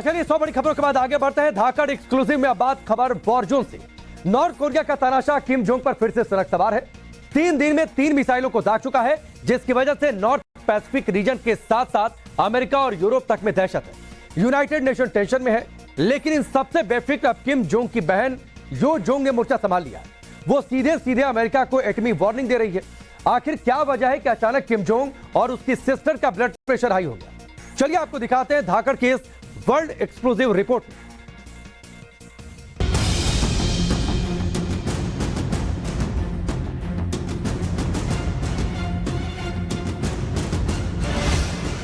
और चलिए 100 बड़ी खबरों के बाद आगे बढ़ते हैं। धाकड़ एक्सक्लूसिव में अब बात खबर बॉर्जोन से। नॉर्थ कोरिया का तानाशाह किम जोंग पर फिर से सनक सवार है। 3 दिन में 3 मिसाइलों को दाग चुका है, जिसकी वजह से नॉर्थ पैसिफिक रीजन के साथ साथ अमेरिका और यूरोप तक में दहशत है। यूनाइटेड नेशन टेंशन में है, लेकिन इन सबसे बेफिक्र अब किम जोंग की बहन यो जोंग ने मोर्चा संभाल लिया। वो सीधे सीधे अमेरिका को एटमी वार्निंग दे रही है। आखिर क्या वजह है कि अचानक किम जोंग और उसकी सिस्टर का ब्लड प्रेशर हाई हो गया? चलिए आपको दिखाते हैं धाकड़ की इस वर्ल्ड एक्सक्लूसिव रिपोर्ट में।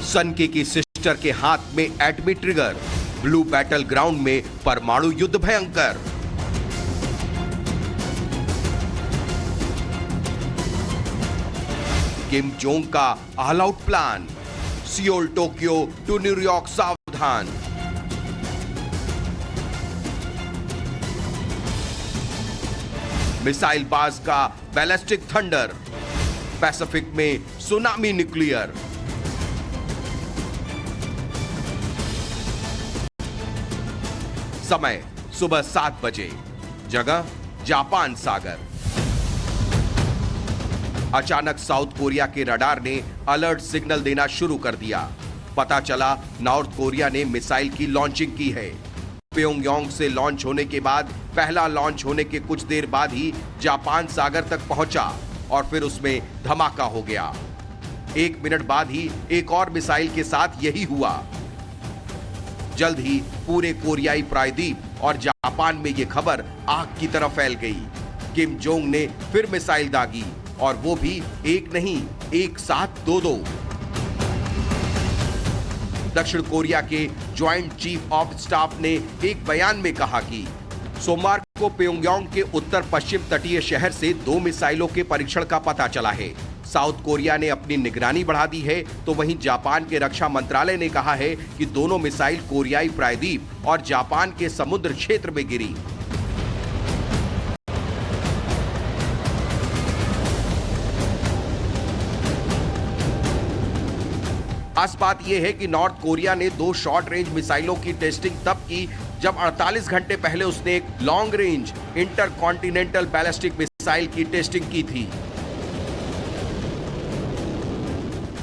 सनकी की सिस्टर के हाथ में एटमी ट्रिगर, ब्लू बैटल ग्राउंड में परमाणु युद्ध भयंकर। किम जोंग का all out plan, Seoul Tokyo to New York सावधान। मिसाइल बाज का बैलिस्टिक थंडर, पैसिफिक में सुनामी न्यूक्लियर। समय सुबह 7 बजे, जगह जापान सागर। अचानक साउथ कोरिया के रडार ने अलर्ट सिग्नल देना शुरू कर दिया। पता चला नॉर्थ कोरिया ने मिसाइल की लॉन्चिंग की है। प्योंगयांग से लॉन्च होने के बाद पहला लॉन्च होने के कुछ देर बाद ही जापान सागर तक पहुंचा और फिर उसमें धमाका हो गया। 1 मिनट बाद ही एक और मिसाइल के साथ यही हुआ। जल्द ही पूरे कोरियाई प्रायद्वीप और जापान में यह खबर आग की तरह फैल गई। किम जोंग ने फिर मिसाइल दागी और वो भी एक नहीं, एक साथ 2-2। दक्षिण कोरिया के ज्वाइंट चीफ ऑफ स्टाफ ने एक बयान में कहा कि सोमवार को प्योंगयांग के उत्तर पश्चिम तटीय शहर से 2 मिसाइलों के परीक्षण का पता चला है। साउथ कोरिया ने अपनी निगरानी बढ़ा दी है, तो वहीं जापान के रक्षा मंत्रालय ने कहा है कि दोनों मिसाइल कोरियाई प्रायद्वीप और जापान के समुद्र क्षेत्र में गिरी। खास बात यह है कि नॉर्थ कोरिया ने 2 शॉर्ट रेंज मिसाइलों की टेस्टिंग तब की जब 48 घंटे पहले उसने एक long range intercontinental ballistic missile की टेस्टिंग की थी।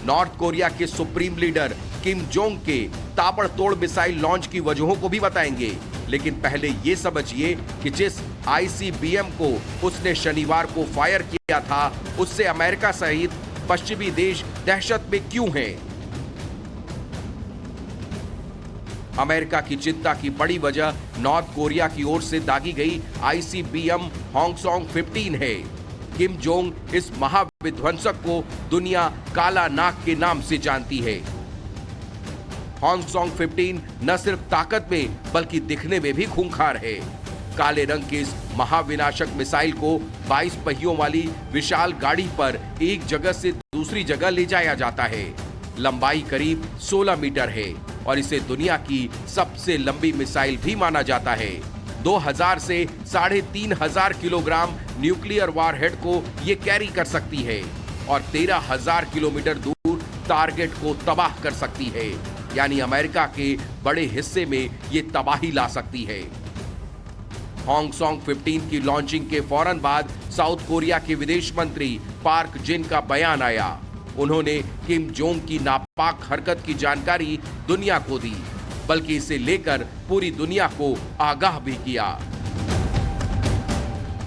नॉर्थ कोरिया के सुप्रीम लीडर किम जोंग के ताबड़तोड़ मिसाइल लॉन्च की वजहों को भी बताएंगे, लेकिन पहले ये समझिए कि जिस आईसीबीएम को उसने शनिवार को फायर किया था, उससे अमेरिका सहित पश्चिमी देश दहशत में क्यों हैं? अमेरिका की चिंता की बड़ी वजह नॉर्थ कोरिया की ओर से दागी गई आईसीबीएम हॉन्गसॉन्ग 15 है। किम जोंग इस महाविध्वंसक को दुनिया काला नाग के नाम से जानती है। हॉन्गसॉन्ग 15 न सिर्फ ताकत में बल्कि दिखने में भी खूंखार है। काले रंग के इस महाविनाशक मिसाइल को 22 पहियों वाली विशाल गाड़ी पर एक जगह से दूसरी जगह ले जाया जाता है। लंबाई करीब 16 मीटर है और इसे दुनिया की सबसे लंबी मिसाइल भी माना जाता है। 2000 से 3500 किलोग्राम न्यूक्लियर वारहेड को ये कैरी कर सकती है और 13,000 किलोमीटर दूर टारगेट को तबाह कर सकती है, यानी अमेरिका के बड़े हिस्से में ये तबाही ला सकती है। हॉन्गसॉन्ग 15 की लॉन्चिंग के फौरन बाद साउथ कोरिया के विदेश मंत्री पार्क जिन का बयान आया। उन्होंने किम जोंग की नापाक हरकत की जानकारी दुनिया को दी, बल्कि इसे लेकर पूरी दुनिया को आगाह भी किया।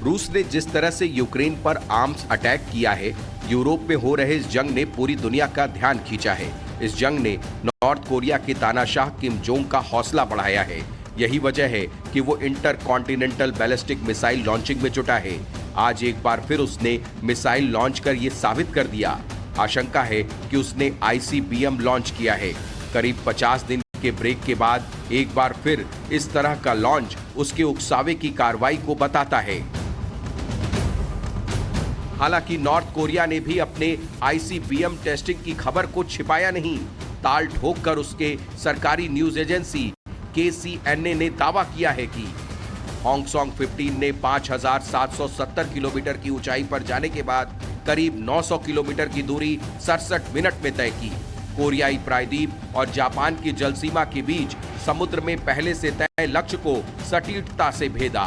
रूस ने जिस तरह से यूक्रेन पर आर्म्स अटैक किया है, यूरोप में हो रहे इस जंग ने पूरी दुनिया का ध्यान खींचा है। इस जंग ने नॉर्थ कोरिया के तानाशाह किम जोंग का हौसला बढ़ाया है। यही वजह है कि वो इंटरकॉन्टिनेंटल बैलिस्टिक मिसाइल लॉन्चिंग में जुटा है। आज एक बार फिर उसने मिसाइल लॉन्च कर ये साबित कर दिया। आशंका है कि उसने आईसीबीएम लॉन्च किया है। करीब 50 दिन के ब्रेक के बाद एक बार फिर इस तरह का लॉन्च उसके उकसावे की कार्रवाई को बताता है। हालांकि नॉर्थ कोरिया ने भी अपने आईसीबीएम टेस्टिंग की खबर को छिपाया नहीं। ताल ठोककर उसके सरकारी न्यूज एजेंसी केसीएनए ने दावा किया है कि हॉन्गसॉन्ग 15 ने 5,770 किलोमीटर की ऊंचाई पर जाने के बाद करीब 900 किलोमीटर की दूरी 67 मिनट में तय की। कोरियाई प्रायद्वीप और जापान की जल सीमा के बीच समुद्र में पहले से तय लक्ष्य को सटीकता से भेदा।